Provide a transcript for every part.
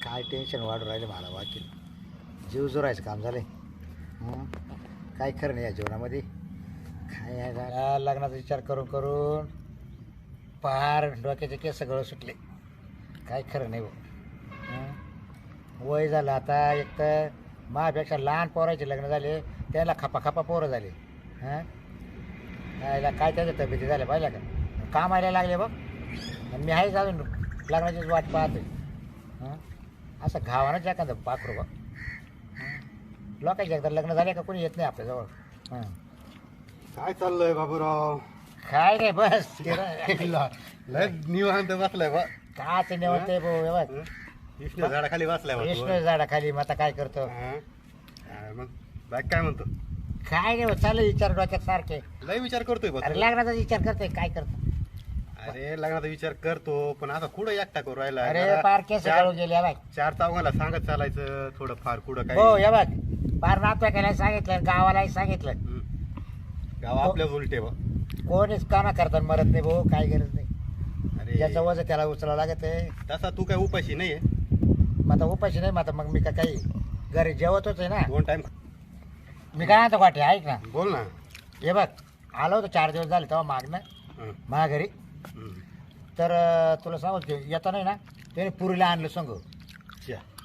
काय टेन्शन वाढून राहिले मला वाकील. जीव जोरायचं काम झालंय. काय खरं नाही या जीवनामध्ये. काय आहे जरा लग्नाचा विचार करून करून पार डोक्याचे केस सगळं सुटले. काय खरं नाही वय झालं आता. एक तर माझ्यापेक्षा लहान पोराचे लग्न झाले, त्याला खपा पोरं झाले. यायला काय त्याच्या तब्येती झाल्या पाहिल्या का. कामायला लागले बघ. आणि मी आहेच अजून लग्नाचीच वाट पाहतोय. असं घावानंच एखादं पाखरू बघ. लोकांचे एकदा लग्न झाले का कोणी येत नाही आपल्याजवळ. काय चाललंय बाबूराव? काय नाही बस लय निवांत बसलाय बा. काच निवडते भाऊ. विष्णू झाडाखाली बसलाय बा तू. विष्णू झाडाखाली. मग आता काय करतो. मग बाकी काय म्हणतो? काय नाही चालू विचार डोक्यात सारखे. लय विचार करतोय बा तू. अरे लग्नाचा विचार करतोय काय करतो. अरे लग्नाचा विचार करतो पण आता कुठं एकटा करू राहिला. अरे पार केस गळून गेले या बाय. चार चौघाला सांगत चालायचं थोडं फार कुठं काय. हो या बघ पार नात्याला सांगितलं, गावालाही सांगितलं. गाव आपल्याच उलटे बा. कोणीच काना करताना मरत नाही भाऊ. काय गरज नाही. अरे ज्याचं वजन त्याला उचलावं लागत आहे. तसा तू काय उपाशी नाहीये. मग आता उपाशी नाही. मग आता मग मी का काही घरी जेवत होते ना. 2 टाइम. मी काय म्हणतो वाटे ऐक ना. बोल ना. हे बघ आलो होतो 4 दिवस झाले तेव्हा मागणं माझ्या घरी. तर तुला सांगतो येता नाही ना त्याने पुरीला आणलं संग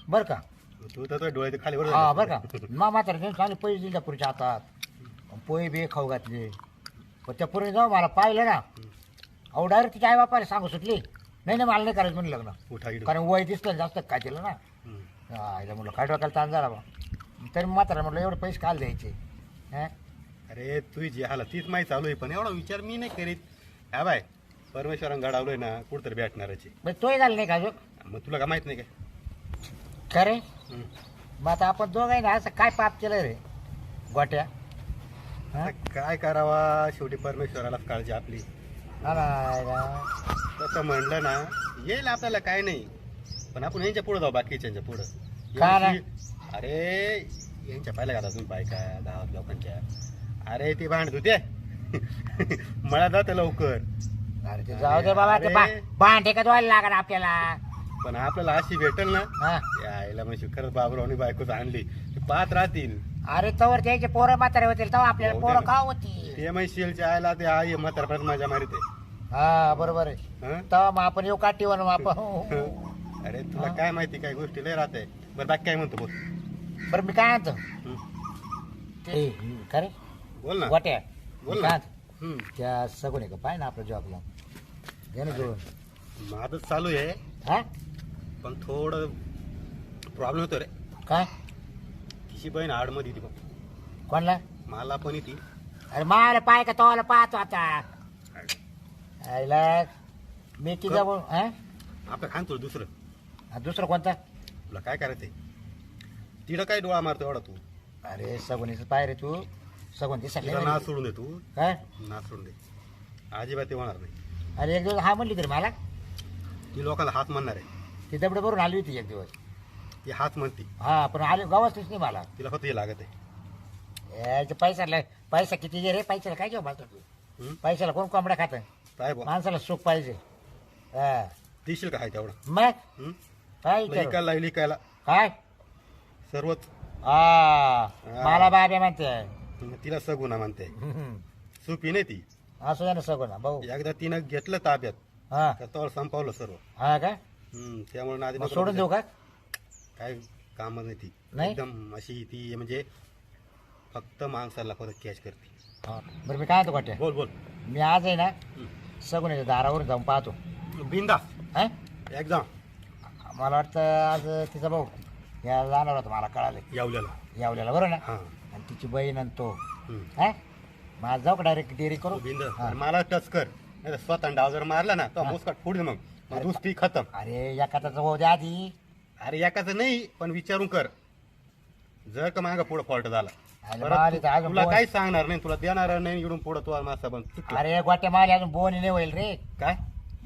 बरं का. तू तर डोळे खाली वर हा बरं का. मा मात्र चांगले पैसे दिले त्या पुरीच्या हातात. पोहे बे खाऊ घातले. पण त्या पुरीने जाऊ मला पाहिलं ना. अहो डायरेक्ट तिच्या आई बापाला सांगू सुटली. नाही मला नाही करायचं म्हणलं लग्न. उठा इकडं. कारण वय दिसलं जास्त काय केलं ना. आईला म्हणलं काय डोक्याला ताण झाला बा. तरी मात्र म्हटलं एवढे पैसे काल द्यायचे. अरे तुझी जी हालत तीच माहिती चालू आहे पण एवढा विचार मी नाही करीत. हा बाय परमेश्वरानं घडावलंय ना कुठतरी भेटणारच आहे. तोही झालं नाही का अजून. मग तुला काय माहित नाही काय. खरे मग आता आपण दोघं ना असं काय पाप केलं रे गोट्या. आता काय करावा शेवटी परमेश्वरालाच काळजी आपली. तसं म्हणलं ना येईल आपल्याला काय नाही पण आपण यांच्या पुढे जाऊ बाकीच्या पुढं. का ना? अरे यांच्या पाहिल्या का तुम्ही बायका गावात लोकांच्या. अरे ती भांडत होते मला जात लवकर. अरे ते जाऊ दे बाबा. ते भांडे का धुवायला लागणार आपल्याला. पण आपल्याला अशी भेटेल ना हा. यायला म्हणजे खरंच बाबूरावनी बायकोच आणली पाहत राहतील. अरे तवर त्याचे पोरं म्हातारे होतील तेव्हा आपल्याला हो, पोरं ते का होती. ते म्हशीलच्या आयला ते आई म्हातारपर्यंत माझ्या मारिते. हा बरोबर आहे. हं? तेव्हा मग आपण येऊ काठीवर आपण. अरे तुला काय माहिती काय गोष्टी लय राहते. बरं बाकी काय म्हणतो बोल. बरं मी काय म्हणतो ते खरे बोल ना. गोट्या बोल काय ना. म्हणतो? त्या सगुण आहे का पाय ना आपल्या जॉबला घे ना जोडून. माझं चालू आहे हा पण थोडं प्रॉब्लेम होतो रे. काय तिची बहीण आडमध्ये ती बघ. कोणला. मला पण ती. अरे मला पाय का तोला पाहतो आता. आईला मी की जाऊ आपलं खान तुला दुसरं. दुसरं कोणता. तुला काय करायचंय तिला काय डोळा मारतो एवढा तू. अरे सगुणीचं पाय रे तू. सगुण ती तिला नाच सोडून दे तू. काय नाच सोडून दे. अजिबात ते होणार नाही. अरे एक दिवस हा म्हणली तरी मला. ती लोकांना हात म्हणणार आहे. ती दबडे भरून आली होती एक दिवस. ती हात म्हणते. हा पण आले गावातच नाही मला. तिला फक्त हे लागत आहे. यायचं पैसा किती जे रे. पैशाला काय घेऊ मला तू. पैशाला कोण कोंबड्या खात. काय बा माणसाला सुख पाहिजे. हा देशील का हाय तेवढा. मग काय लिकायला लिकायला काय सर्वच. हा मला बाबे म्हणते. तिला सगुना म्हणते. सुपी नाही ती. असं आहे ना सगळं भाऊ. एकदा तिनं घेतलं ताब्यात हा तर संपवलं सर्व. हा काय त्यामुळे ना आधी मग सोडून देऊ का. काय काम नाही ती. नाही? एकदम अशी ती म्हणजे फक्त माणसाला फक्त कॅच करते. हा बरं मी काय म्हणतो गोट्या. बोल बोल. मी आज आहे ना सगुण्याच्या दारावर जाऊन पाहतो. बिंदा हा एकदम. मला वाटतं आज तिचा भाऊ यायला जाणार होता. मला कळालं यावल्याला. यावल्याला बरोबर ना. हा आणि तिची बहीण आणि तो हम्म. हा माझ जाऊ का डायरेक्ट डेअरी करू. बिंद हा. मला टच कर नाही तर स्वतः डाव जर मारला ना तर मुस्काट फोडली मग दुसरी खतम. अरे एखाद्याचा भाऊ द्या आधी. अरे एकाच नाही पण विचारून कर. जर का मागा पुढे फॉल्ट झाला अरे परत माली तर अजून तुला बोन- काही सांगणार नाही. तुला देणार नाही इकडून पुढे तू मासा पण चुकलं. अरे गोट्या माली अजून बोनी नाही होईल रे. काय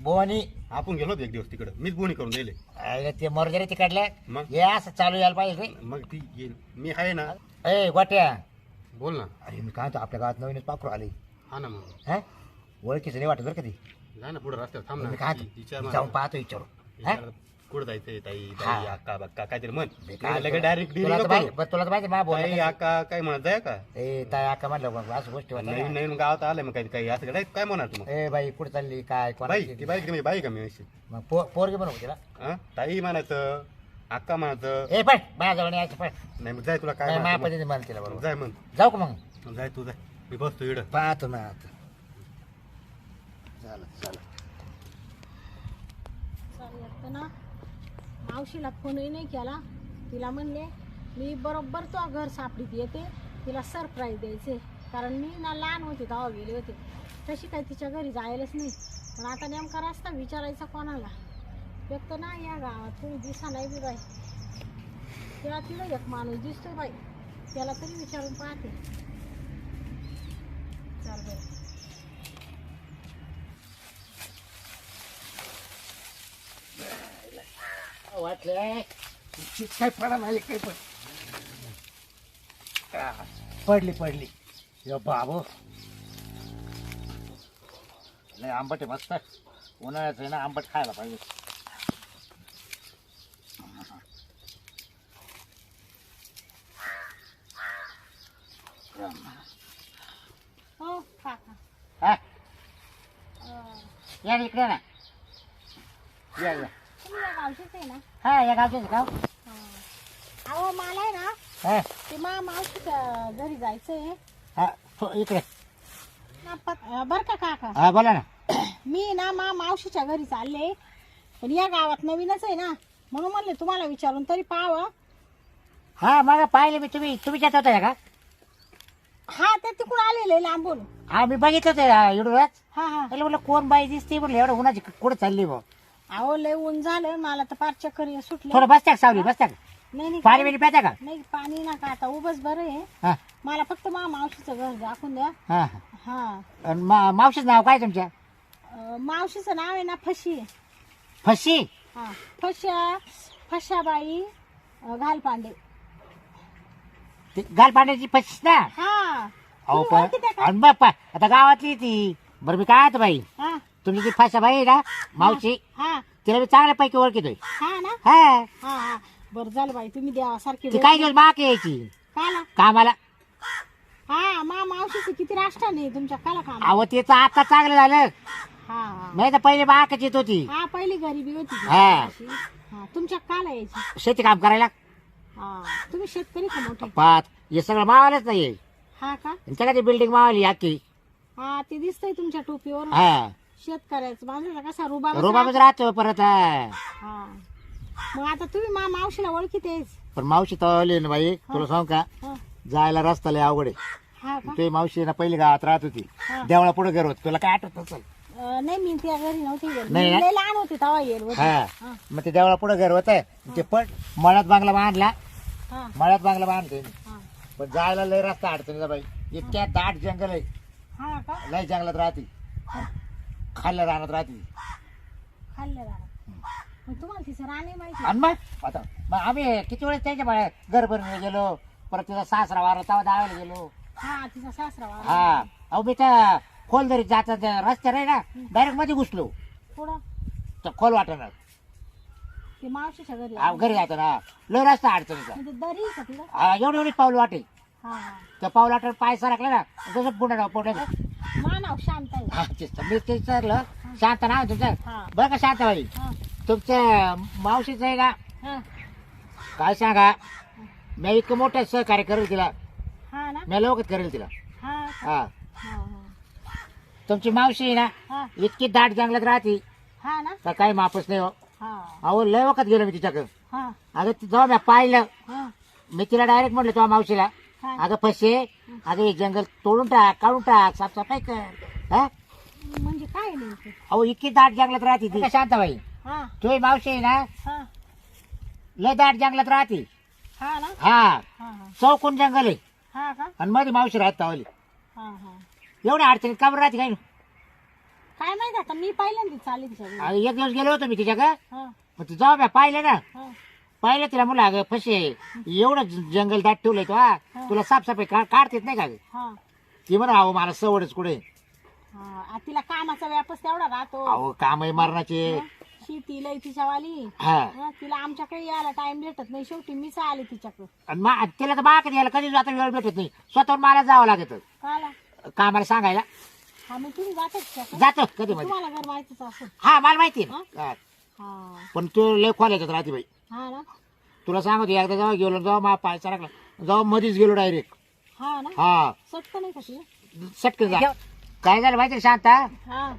बोनी आपण गेलो होतो एक दिवस तिकडे मीच बोनी करून दिले. अरे ते मर्जरी तिकडल्या मग हे असं चालू यायला पाहिजे रे. मग ती येईल. मी आहे ना. ए गोट्या बोल ना. अरे मी काय म्हणतो आपल्या गावात नवीनच पाखरू आली. हा ना मग हा ओळखीचं नाही वाटत बरं कधी. जा ना पुढे रस्त्यावर थांब मी ना. काय विचार म्हणतो जाऊन पाहतो विचारू. हा कुठं जायचंय ताई हा. ताई अक्का बक्का काहीतरी म्हण बेकार काय लगे डायरेक्ट तुला तर माहिती बरं, तुला तर माहिती मा बोल ताई अक्का काय म्हणत आहे का ए ताई अक्का म्हणलं मग असं गोष्टी होत्या नवीन ना. नवीन गावात आलं मग काही काही असं काय म्हणणार तू मग ए बाई कुठे चालली काय बाई कोणाची ती बाई की मी बाई का मी अशी मग पोरगी बनवू तिला हा ताई म्हणायचं अक्का म्हणायचं ए पण माझ्याजवळ यायचं पण नाही मग जाय तुला काय माझ्या म्हणायचं पद्धतीने म्हण तिला मग. बरोबर जाय मग जाऊ का मग जाय तू जाय मी बसतो इकडं पाहतो ना आता चालेल चालेल चालेल ना मावशीला फोनही नाही केला तिला म्हणले मी बरोबर तो घर सापडीत येते तिला सरप्राईज द्यायचे कारण मी ना लहान होते तेव्हा गेले होते तशी काही तिच्या घरी जायलाच नाही पण आता नेमका रस्ता विचारायचा कोणाला एक तर ना या गावात कोणी दिसा नाही बी बाई तेव्हा तिला एक माणूस दिसतो बाई त्याला तरी विचारून पाहते चाल बरं वाटले काय पडा नाही काही पण पडली पडली यो बाबू नाही आंबट आहे मस्त उन्हाळ्यात आहे ना आंबट खायला पाहिजे हो काका हा अं, या रे इकडे ना या या तुम्ही या गावचीच आहे ना हा या गावचे गाव अहो मला आहे ना हा ते मावशीच्या घरी जायचंय हा इकडे बर का काका हा बोला ना मी ना मावशीच्या घरी चालले पण या गावात नवीनच आहे ना म्हणून म्हणले तुम्हाला विचारून तरी पाहावं हा मग पाहिले मी तुम्ही जात होता का हा ते तिकडून आलेले लांबून हा मी बघितलं ते युट्यूबलाच हा हा त्याला म्हटलं कोण बाई दिसते म्हटलं एवढं उन्हाची कुठं चालली बा अहो लय ऊन झालं मला तर पार चक्कर सुटले थोडं बसत्या का सावली बसत्या का नाही नाही पाणी बिणी प्यात्या का नाही पाणी नका आता उभंच बरं आहे हा मला फक्त मावशीचं घर दाखवून द्या हा हा आणि मावशीचं नाव काय तुमच्या मावशीचं नाव आहे ना फशी फशी हा फशाबाई घालपांडे ती गाल पाण्याची फशी ना हा अहो तुम्ही पण ओळखीता का? आणि बाप्पा आता गावातली ती बरं मी काय आता बाई हा तुमची ती फशा बाई आहे ना मावशी हा तिला मी चांगल्यापैकी ओळखीतोय हा ना हा हा हा बरं झालं बाई तुम्ही देवासारखे ती काही दिवस बाकी यायची काला कामाला हा मावशीचं किती राष्ट्र नाही तुमच्या काला काम अहो तिचं आता चांगलं झालं हा हा नाही तर पहिले बाकच येत होती हा पहिली गरिबी होती ती हा. अशी. हा तुमच्या काला यायची शेती काम करायला हा तुम्ही शेतकरी का मोठे पाच हे सगळं मावायलाच नाही हा का त्याच्याकडे बिल्डिंग मावली आखी हा ते दिसतंय तुमच्या टोपीवर हा शेतकऱ्याचं बांधला कसा रुबा रोबाबच राहतो परत हा. हा मग आता तुम्ही मावशीला ओळखीतेच पण मावशी तवली ना बाई तुला सांग का हा जायला रस्ता लय अवघड आहे हा का ते मावशी ना पहिली गावात राहत होती हा. देवळा पुढे घर होत तुला काय आठवत असेल नाही मी त्या घरी नव्हती गेली. नाही मी ना? लय लहान होते तेव्हा येईल होते. हा हा मग ते देवळा पुढे घर होत ते पण मळ्यात बांगला बांधला हा मळ्यात बांगला बांधते हा पण जायला लय रस्ता अडचणीचा बाई इतक्या दाट जंगल आहे हा का लय जंगलात राहते खाल्ल्या रानात राहते खाल्लं राहणार मग तुम्हाला तिचं राणे माहिती आणि मग आता मग आम्ही किती वेळेस त्यांच्या घर भरून गेलो परत तिचा सासरा वारा तेव्हा दावायला गेलो हा तिचा सासरा वारला. हा अहो मी त्या खोल दरीत जाता रस्त्या नाही ना डायरेक्ट मध्ये घुसलो पुढं तर खोल वाटणार ते मावशीच्या घरी घरी जातो ना लय रस्ता अडचणीचा म्हणजे दरी आहे का तिला एवढी एवढी पाऊल वाटे हा हा त्या पाऊल वाटेल पाय सरकला ना जसं पुढे पोटात मानाव शांत आहे मी ते सरलं शांत नाव तुमचं हा बरं का शांताबाई हा तुमच्या मावशीचं आहे का हा काय सांगा मी इतकं मोठं सहकार्य करेल तिला हा ना मी लवकर करेल तिला हा हा हा तुमची मावशी आहे ना हा इतकी दाट जंगलात राहते हा ना तर काही मापच नाही हो हा अहो लय वखत गेलो मी तिच्याकडे हा अगं जेव्हा मी पाहिलं हा मी तिला डायरेक्ट म्हटलं तेव्हा मावशीला हा अगं फसे अगं हे जंगल तोडून टाक काढून टाक साफसफाई कर हा म्हणजे काय नेमकं अहो इतकी दाट जंगलात राहते ती शांताबाई हा तुझी मावशी आहे ना हा लय दाट जंगलात राहते हा ना हा हा हा चौकून जंगल आहे हा का आणि मध्ये मावशी राहत तावली हा हा एवढ्या अडचणीत का बरं राहते काय काय माहिती आता मी पहिल्यांदा चालेल तिच्या घरी. एक दिवस गेलो होतो मी तिच्याकडे हा मग ती जेव्हा मी पाहिलं ना हा पाहिलं तिला म्हणलं अगं फसे एवढं जंगल दाट ठेवलंय तो हा तुला साफसफाई काढतेच नाही का ग? हा ती म्हणा अहो मला सवडच कुठे हा आ, तिला कामाचा व्यापच तेवढा राहतो अहो काम आहे मरणाचे शेती लय तिच्यावाली हा हा, तिला आमच्याकडे यायला टाइम भेटत नाही, शेवटी मीच आले तिच्याकडे. आणि तिला तर बाळा कधी यायला कधी आता वेळ भेटत नाही, स्वतःहून मला जावं लागत काला कामाला सांगायला. हा मग तुम्ही जातात का? जातो कधी मध्ये. तुम्हाला घर माहितीच असेल. हा मला माहिती आहे ना. हा. हा पण तू लय खोल येतात राहते बाई. हा ना. तुला सांगतो एकदा जेव्हा गेलो जेव्हा मा पाय सरकला जेव्हा मध्येच गेलो डायरेक्ट. हा ना. हा सटक नाही का ती? सटकन जा. काय झालं माहिती का शांता, हा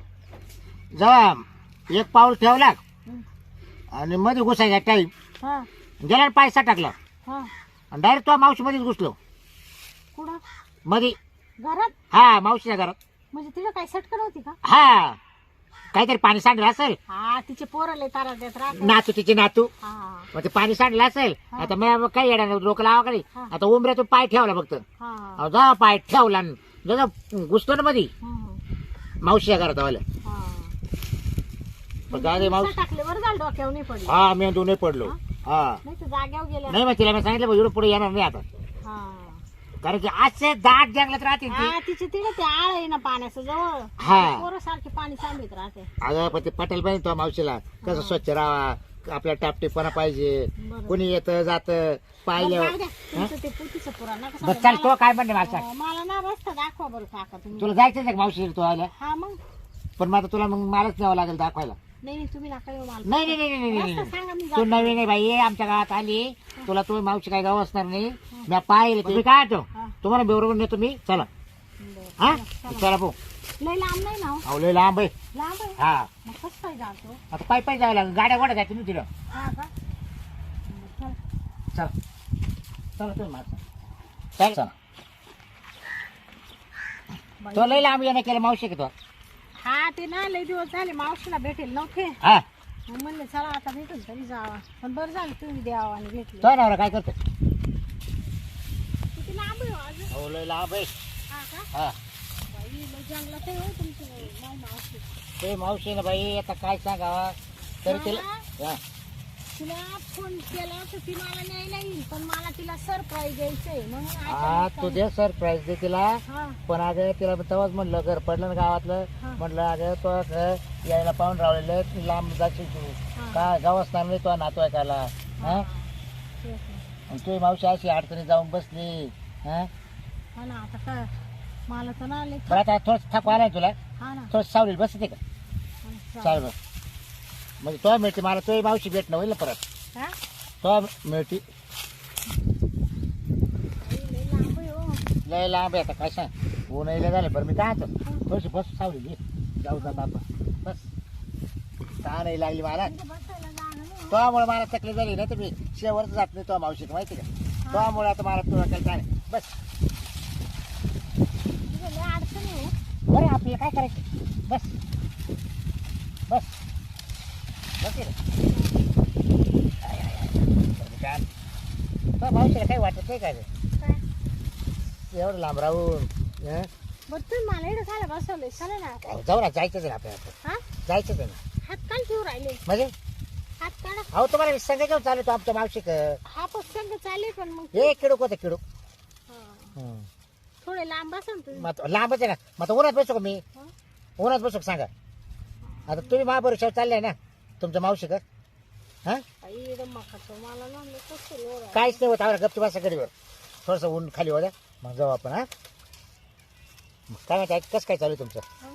जेव्हा एक पाऊल ठेवला हं. आणि मध्ये घुसायचा टाईम हा गेला पाय टाकला हा आणि डायरेक्ट तो मावशी मध्येच घुसलो कुठं? मध्ये. घरात? हा मावशीच्या घरात. म्हणजे तिला काही सटक नव्हती का? हा काहीतरी पाणी सांडलं असेल, हा तिचे पोरं लय तारा देत राहतात. नातू तिचे नातू हा मग ते पाणी सांडलं असेल. हा. आता मी काही येणार डोकं लावा कडे. हा. आता उमऱ्यातून पाय ठेवला फक्त. हा जा पाय ठेवला आणि जसं घुसलो ना मध्ये हं. मावशीच्या घरात आल्या. हा. पण काय रे मावशी, टाकले बरं झालं, डोक्यावर नाही पडले. हा मी नाही पडलो. हा नाही तर जाग्यावर गेल्या. नाही मग तिला मी सांगितलं एवढं पुढे येणार नाही आता, हा कारण की आजचे दाट जंगलात राहते ती. हा तिचे तिकडे ते आळ आहे ना पाण्याचं जवळ. हा. पोरं सारखे पाणी सांडत राहते. अगं पण ते पटेल पाहिजे तो मावशीला कसं स्वच्छ राहावा, आपल्या टापटेपणा पाहिजे. बरं. कोणी येतं जात पाहिलं. जाऊ द्या. तुमचं ते पुतीचं पुराण नका बस सांगू. चाल तो काय म्हणणे मला सांग. मला ना रस्ता दाखवा बरं काका तुम्ही. तुला जायचंच आहे का मावशी तो आल्या, हा मग पण मग आता तुला मग मलाच न्यावं लागेल दाखवायला. नाही नाही तुम्ही नका येऊ मला. नाही नाही नाही नाही नाही, रस्ता सांगा मी नाही तू जाते. नवीन आहे बाई आमच्या गावात आली, तुला तुम्ही मावशी काय गाव असणार नाही. मी पाहिलं तुम्ही काय तो हा. तुम्हाला बरोबर नेतो मी. चला बरं. हा चला. चला भाऊ. लय लांब नाही ना हो. अहो लय लांब आहे. लांब आहे. हा मग कसं काय जातो? आता पायी पायी जावं लागेल, गाड्या गोड्या जायचं ना तिला. हा का? बरं, चला. चला चला तुम्ही माझं चल चला. बाई. तो लय लांब येणं केलं मावशी का तो. हा ते ना लय दिवस झाले मावशीला भेटेल नव्हते. हा मग म्हणले चला आता भेटून तरी जावा. पण बरं झालं तुम्ही द्यावा आणि भेटले. तो नवरा काय करतो. किती लांब आहे हो अजून? अहो लय लांब आहे. हा का? हा बाई लय जंगलात आहे हो तुमची मावशी. ते मावशी ना बाई आता काय सांगावा तरी तिला. हा. तिला फोन केला तर ती मला न्यायला येईल, पण मला तिला सरप्राईज द्यायचंय म्हणून हा तू दे सरप्राईज दे तिला. हा पण अगं तिला तेव्हाच म्हणलं घर पडलं ना गावातलं. हा. म्हटलं अगं तो यायला पाहून राहिलेलं लांब जाशील तू. हा. काय गाव असणार नाही तो नातू ऐकायला. हा तेच ना. आणि तुझी मावशी अशी अडचणी जाऊन बसली. हा हा ना आता काय मला तर ना लय बरं आता थोडं थकवा आलाय तुला, हा ना. थोडं सावलील बसते का. हा ना. चालेल बस. म्हणजे तो मिळते मला तुझी मावशी भेटणं होईल ना परत. हा? तो मिळते बाई, लय लांब आहे हो. लय लांब आहे आता काय सांग. ऊन लय झाले बरं मी काय होतो थोडीशी बस सावली घे जाऊ जात आपण बस. का नाही लागली मला तिथं बसायला जाणं नाही हो. त्यामुळे मला तकलीफ झाली ना तर मी शेवटच जात नाही तो मावशीत माहिती का. त्यामुळे आता मला तुला काय नाही बस. तिथं लय अडचण आहे हो. बरं आपल्याला काय करायचं बस बस बस रे. तो मावशीला काही वाटत नाही काय काय? एवढं लांब राहून. हं? बरं तुम्ही मला इकडे खायला बसवले चला ना. अहो, जाऊ ना जायचंच आहे ना आपल्याला हा जायचंच आहे ना. हात काल ठेवू राहिले. म्हणजे हात काढा. अहो तुम्हाला मी संग घेऊन चालू तो आमच्या मावशी हा पसंत चालेल पण मग हे किडूक होतं किडूक. हा. थोडे लांब असा ना तुम्ही. मग लांबच आहे ना. मग आता उन्हात बसू का मी. हा? उन्हात बसू का सांगा. आता तुम्ही महाबळेश्वर चालले ना तुमच्या मावशी का. हा बाई इकडं मकाचं मला ना लय कसं लोड आहे. काहीच नाही होत आम्हाला गप्ती बसा गडीवर थोडंसं ऊन खाली होत्या मग जाऊ आपण. हा मग काय माहिती कसं काय चालू आहे तुमचं. हा?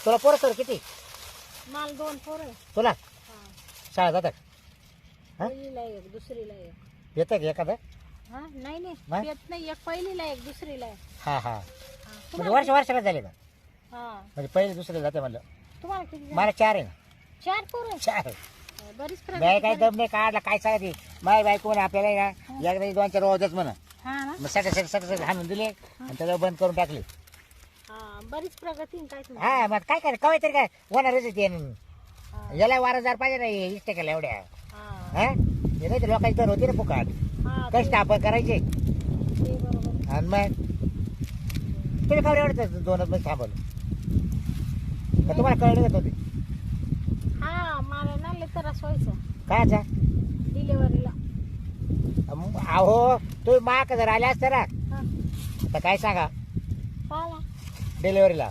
तुला पोरं सर किती मला 2 पोरं. तुला हा. शाळा जातात हा? पहिलीला एक दुसरीला एक. येतं का एखादं. हा नाही हा? नाही येत नाही. एक पहिलीला एक दुसरीला एक. हा हा हा. म्हणजे वर्षाला झाले का हा म्हणजे पहिले दुसरे जाते म्हणलं. तुम्हाला किती झाले? मला 4 आहे ना. 4 पोरं. 4 बरीच बाय प्रगती काही केली. दम नाही काढला काय सांगते माय बायको म्हणे आपल्याला ना एकदा 2-4 रोजच म्हणा. हा ना. मग सट हाणून दिले आणि त्याला बंद करून टाकले. हा बरीच प्रगती आहे काय तुम्ही. हा मग काय काय कवाय तरी काय होणारच आहे ते. हा. याला वारसदार पाहिजे नाही इष्ट केला एवढ्या. हा. हा हे नाही तर लोकांची तर होती ना फुकाट. हा, कष्ट आपण करायचे ते बरोबर. आणि मग तुम्ही का एवढं 2 मध्ये थांबवलं का तुम्हाला कळलं का होते हा मला ना लय त्रास व्हायचा कायचा. डिलेव्हरीला. अहो तुम्ही माक जर आले असते ना हा तर काय सांगा पाला. डिलिव्हरीला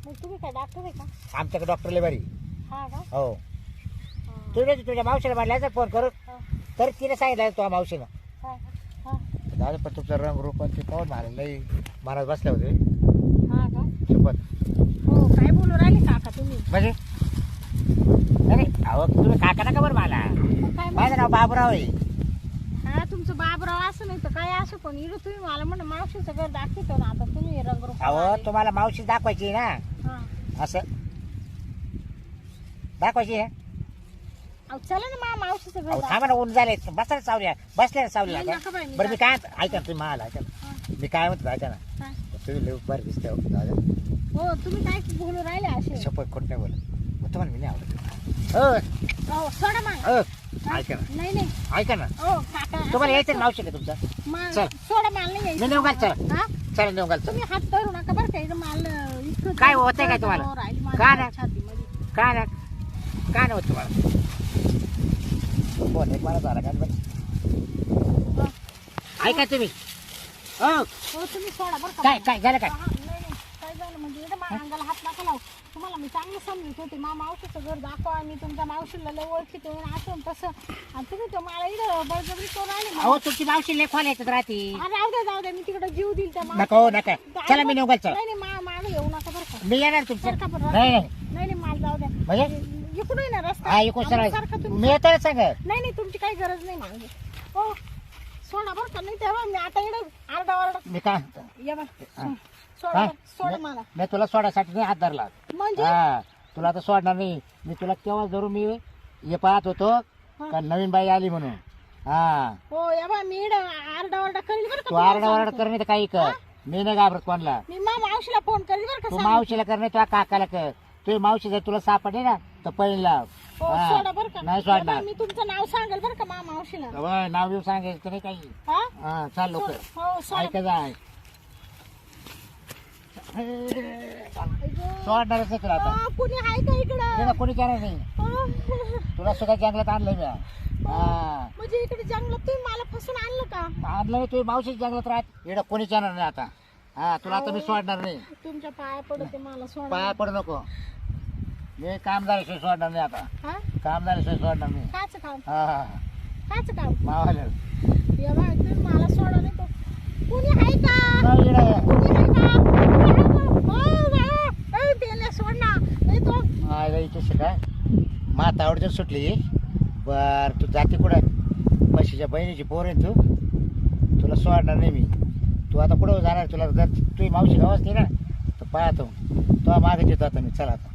मग तुम्ही काय डॉक्टर आहे का? आमच्याकडे डॉक्टर लेबारी. हा का? हो तुझ्या मावशीला म्हणल्याचा फोन करू हा. तर तिने सांगितलं तुझ्या मावशीनं हा. हा. दादा पण तुमचं रंग रूप आणि ते पाहून मला लई मनात बसले होते हा का शपथ हो काय बोलू राहिले काका तुम्ही म्हणजे अरे अहो तुम्ही काका नका बरं मला मग काय माझं नाव बाबूराव आहे हा तुमचं बाबराव असं नाही तर काय असं पण इकडे तुम्ही मला म्हणा मावशीचं घर दाखवतो ना आता तुम्ही रंगरूप अहो तुम्हाला मावशी दाखवायची ना हा असं दाखवायची ना अहो, चला ना मावशीचं घर अहो दाखव. थांबा ना ऊन झाले बसा ना सावल्या बसले ना सावलीला नाही, आता. नका बाई, मी बरं मी काय ऐका ना तुम्ही मला ऐका ना हा, मी काय म्हणतो ऐका ना हा. तुम्ही लई बरं दिसते हो दादा हो तुम्ही काय बोलू राहिले असे शपथ खोट नाही बोलत मग तुम्हाला मी नाही आवडत हो सोडा मग ऐका ना नाही नाही ऐका ना हो काका तुम्हाला यायचं ना मावशी का तुमचं मग चल. सोडा मला नाही मी यायचं. नेऊन घाल चला हा? चला नेऊन घाल तुम्ही हात धरू नका बरं का इथं मला इतकं काय होतंय काय जळजळ तुम्हाला? होऊ राहिली काय माझ्या नाही? छातीमध्ये. काय ना काय नाही होत तुम्हाला फोन एक मला झाला काय बरं हा. ऐका तुम्ही हो हो तुम्ही सोडा बरं का काय काय झालं काय हा, नाही नाही काय झालं म्हणजे इथं माझ्या अंगाला हात नका लावू तुम्हाला मी चांगलं समजत होते मावशीचं घर दाखवा मी तुमच्या मावशीला लय ओळखीतो असं आणि तसं आणि तुम्ही तर मला इथं बळजबरी करून आले अहो तुमची मावशी लेखवाल येतात राहते जाऊ द्या मी तिकडे जीव देईल त्या नका हो नका चला मी नेऊन घाल चला नाही नाही मागं येऊ नका बरं का मी येणार तुमचं सारखा बरं नाही नाही नाही नाही मला जाऊ द्या म्हणजे इकडून आहे ना रस्ता हा इकडून सरळ सारखा तुम्ही मी येतो ना सांग नाही नाही तुमची काही गरज नाही मागे हो सोडा बरं का नाही तेव्हा मी आता इकडे आरडा मी काय म्हणतो? या बा हा. सोडा हा? सोडा मला मी तुला सोडायसाठी नाही हात धरला म्हणजे हा तुला आता सोडणार नाही मी तुला केव्हा धरून मी हे पाहत होतो का नवीन बाई आली म्हणून हा हो या बा मी आरडा करील बरं का तू तुम्हाला आरडा सांगते. कर नाही तर काही कर मी नाही घाबरत कोणाला मी मावशीला फोन करील बरं का तू सांगते. मावशीला कर नाही तुझ्या काकाला कर तुझी मावशी जर तुला सापडली ना तर पहिली लाव हो हा. सोडा बरं का नाही या बा, सोडणार मी तुमचं नाव सांगेल बरं का मावशीला अबे, नाव बिव सांगायचं नाही काही हा हा चाल लोक हो सोडा ऐका जाय सोडणारच नाही तुला आता कुणी आहे का इकडं तुला कोणी करणार नाही हा. तुला सुद्धा जंगलात आणलंय मी हा म्हणजे इकडे जंगलात तुम्ही मला फसून आणलं का आणलं नाही तुझी मावशी जंगलात राहत इकडं कोणीच येणार नाही आता हा तुला आता मी सोडणार नाही तुमच्या पाया पडते मला सोडा पाया पडू नको मी काम झाल्याशिवाय सोडणार नाही आता हा काम झाल्याशिवाय सोडणार नाही काच काम हा हा काच काम मावाला या बाय तुम्ही मला सोडा नाही तो कुणी आहे का नाही इकडं. कुणी आहे का हो बा ए बेल्या सोड ना ए तो आयला इथे शिकाय माता आवडते सुटली बर तू जाते कुठं म्हशीच्या बहिणीची पोर आहे तू तुला सोडणार नाही मी तू आता कुठं जाणार तुला जर तुझी मावशी गाव असते ना तर पाहतो तो मागे येतो आता मी चला आता